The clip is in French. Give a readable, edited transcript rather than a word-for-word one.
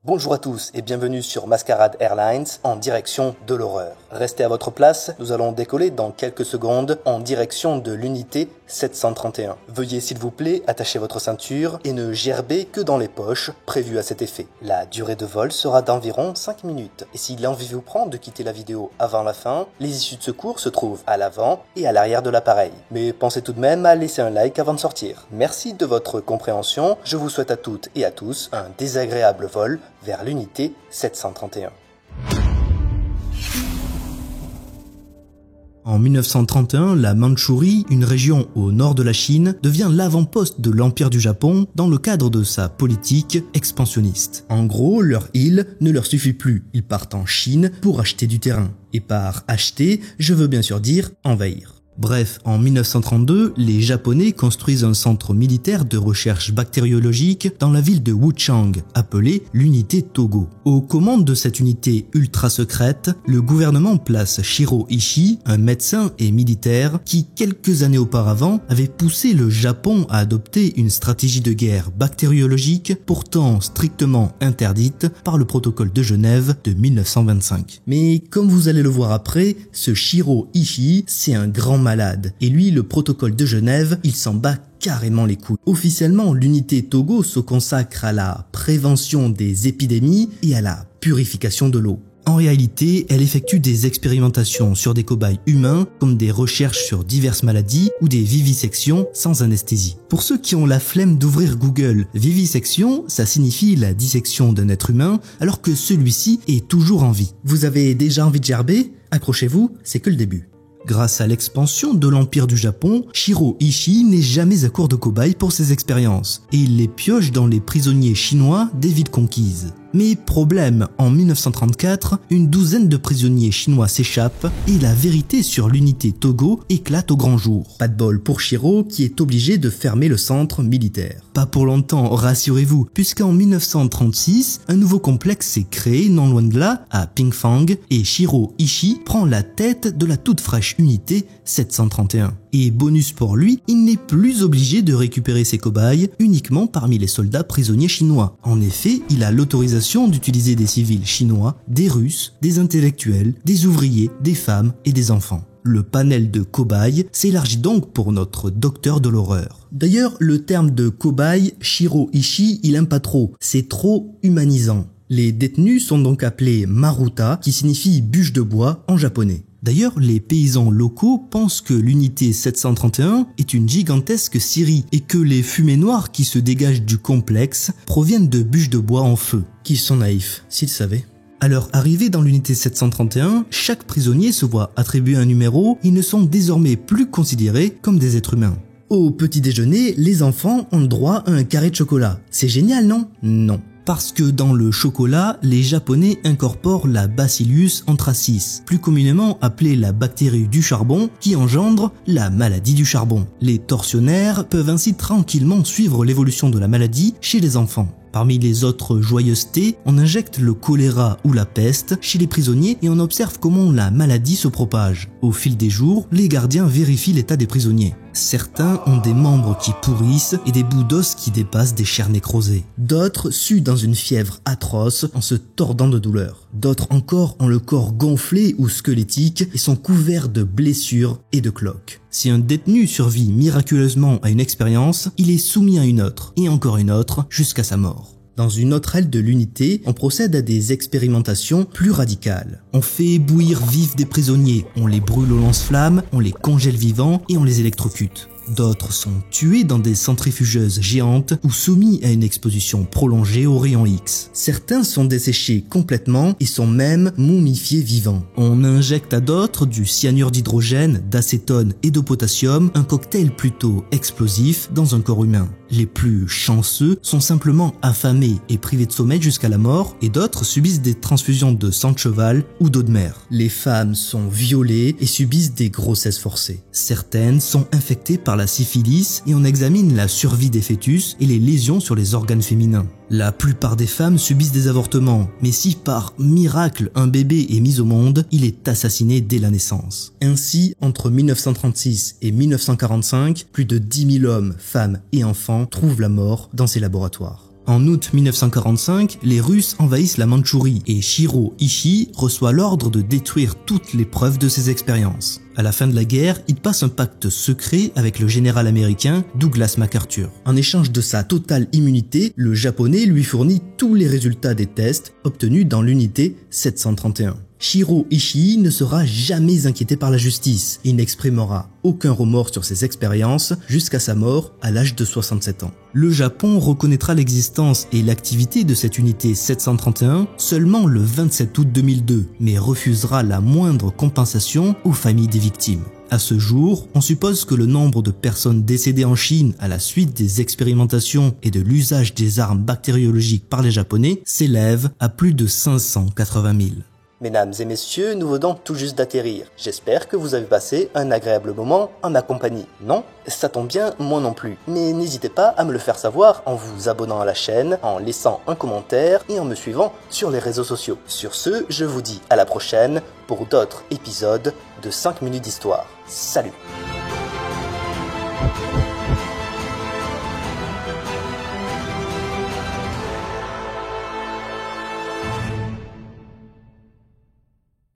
Bonjour à tous et bienvenue sur Mascarade Airlines en direction de l'horreur. Restez à votre place, nous allons décoller dans quelques secondes en direction de l'unité 731. Veuillez s'il vous plaît attacher votre ceinture et ne gerber que dans les poches prévues à cet effet. La durée de vol sera d'environ 5 minutes et si l'envie vous prend de quitter la vidéo avant la fin, les issues de secours se trouvent à l'avant et à l'arrière de l'appareil. Mais pensez tout de même à laisser un like avant de sortir. Merci de votre compréhension, je vous souhaite à toutes et à tous un désagréable vol vers l'unité 731. En 1931, la Mandchourie, une région au nord de la Chine, devient l'avant-poste de l'Empire du Japon dans le cadre de sa politique expansionniste. En gros, leur île ne leur suffit plus. Ils partent en Chine pour acheter du terrain. Et par acheter, je veux bien sûr dire envahir. Bref, en 1932, les Japonais construisent un centre militaire de recherche bactériologique dans la ville de Wuchang, appelée l'unité Togo. Aux commandes de cette unité ultra secrète, le gouvernement place Shiro Ishii, un médecin et militaire qui, quelques années auparavant, avait poussé le Japon à adopter une stratégie de guerre bactériologique pourtant strictement interdite par le protocole de Genève de 1925. Mais comme vous allez le voir après, ce Shiro Ishii, c'est un grand malade. Et lui, le protocole de Genève, il s'en bat carrément les couilles. Officiellement, l'unité Togo se consacre à la prévention des épidémies et à la purification de l'eau. En réalité, elle effectue des expérimentations sur des cobayes humains, comme des recherches sur diverses maladies ou des vivisections sans anesthésie. Pour ceux qui ont la flemme d'ouvrir Google, vivisection, ça signifie la dissection d'un être humain alors que celui-ci est toujours en vie. Vous avez déjà envie de gerber? Accrochez-vous, c'est que le début. Grâce à l'expansion de l'Empire du Japon, Shiro Ishii n'est jamais à court de cobayes pour ses expériences, et il les pioche dans les prisonniers chinois des villes conquises. Mais problème, en 1934, une douzaine de prisonniers chinois s'échappent et la vérité sur l'unité Togo éclate au grand jour. Pas de bol pour Shiro qui est obligé de fermer le centre militaire. Pas pour longtemps, rassurez-vous, puisqu'en 1936, un nouveau complexe s'est créé non loin de là, à Pingfang, et Shiro Ishii prend la tête de la toute fraîche unité 731. Et bonus pour lui, il n'est plus obligé de récupérer ses cobayes uniquement parmi les soldats prisonniers chinois. En effet, il a l'autorisation d'utiliser des civils chinois, des Russes, des intellectuels, des ouvriers, des femmes et des enfants. Le panel de cobayes s'élargit donc pour notre docteur de l'horreur. D'ailleurs, le terme de cobaye, Shiro Ishii, il aime pas trop, c'est trop humanisant. Les détenus sont donc appelés maruta, qui signifie bûche de bois en japonais. D'ailleurs, les paysans locaux pensent que l'unité 731 est une gigantesque scierie et que les fumées noires qui se dégagent du complexe proviennent de bûches de bois en feu. Qu'ils sont naïfs, s'ils savaient. À leur arrivée dans l'unité 731, chaque prisonnier se voit attribuer un numéro et ne sont désormais plus considérés comme des êtres humains. Au petit déjeuner, les enfants ont le droit à un carré de chocolat. C'est génial, non? Non. Parce que dans le chocolat, les Japonais incorporent la Bacillus anthracis, plus communément appelée la bactérie du charbon, qui engendre la maladie du charbon. Les tortionnaires peuvent ainsi tranquillement suivre l'évolution de la maladie chez les enfants. Parmi les autres joyeusetés, on injecte le choléra ou la peste chez les prisonniers et on observe comment la maladie se propage. Au fil des jours, les gardiens vérifient l'état des prisonniers. Certains ont des membres qui pourrissent et des bouts d'os qui dépassent des chairs nécrosées. D'autres suent dans une fièvre atroce en se tordant de douleur. D'autres encore ont le corps gonflé ou squelettique et sont couverts de blessures et de cloques. Si un détenu survit miraculeusement à une expérience, il est soumis à une autre, et encore une autre, jusqu'à sa mort. Dans une autre aile de l'unité, on procède à des expérimentations plus radicales. On fait bouillir vifs des prisonniers, on les brûle au lance-flammes, on les congèle vivants et on les électrocute. D'autres sont tués dans des centrifugeuses géantes ou soumis à une exposition prolongée aux rayons X. Certains sont desséchés complètement et sont même momifiés vivants. On injecte à d'autres du cyanure d'hydrogène, d'acétone et de potassium, un cocktail plutôt explosif dans un corps humain. Les plus chanceux sont simplement affamés et privés de sommeil jusqu'à la mort et d'autres subissent des transfusions de sang de cheval ou d'eau de mer. Les femmes sont violées et subissent des grossesses forcées. Certaines sont infectées par la syphilis et on examine la survie des fœtus et les lésions sur les organes féminins. La plupart des femmes subissent des avortements, mais si par miracle un bébé est mis au monde, il est assassiné dès la naissance. Ainsi, entre 1936 et 1945, plus de 10 000 hommes, femmes et enfants trouvent la mort dans ces laboratoires. En août 1945, les Russes envahissent la Mandchourie et Shiro Ishii reçoit l'ordre de détruire toutes les preuves de ses expériences. À la fin de la guerre, il passe un pacte secret avec le général américain Douglas MacArthur. En échange de sa totale immunité, le japonais lui fournit tous les résultats des tests obtenus dans l'unité 731. Shiro Ishii ne sera jamais inquiété par la justice. Il n'exprimera aucun remords sur ses expériences jusqu'à sa mort à l'âge de 67 ans. Le Japon reconnaîtra l'existence et l'activité de cette unité 731 seulement le 27 août 2002, mais refusera la moindre compensation aux familles des victimes. À ce jour, on suppose que le nombre de personnes décédées en Chine à la suite des expérimentations et de l'usage des armes bactériologiques par les Japonais s'élève à plus de 580 000. Mesdames et messieurs, nous venons tout juste d'atterrir. J'espère que vous avez passé un agréable moment en ma compagnie. Non? Ça tombe bien, moi non plus. Mais n'hésitez pas à me le faire savoir en vous abonnant à la chaîne, en laissant un commentaire et en me suivant sur les réseaux sociaux. Sur ce, je vous dis à la prochaine pour d'autres épisodes de 5 minutes d'histoire. Salut!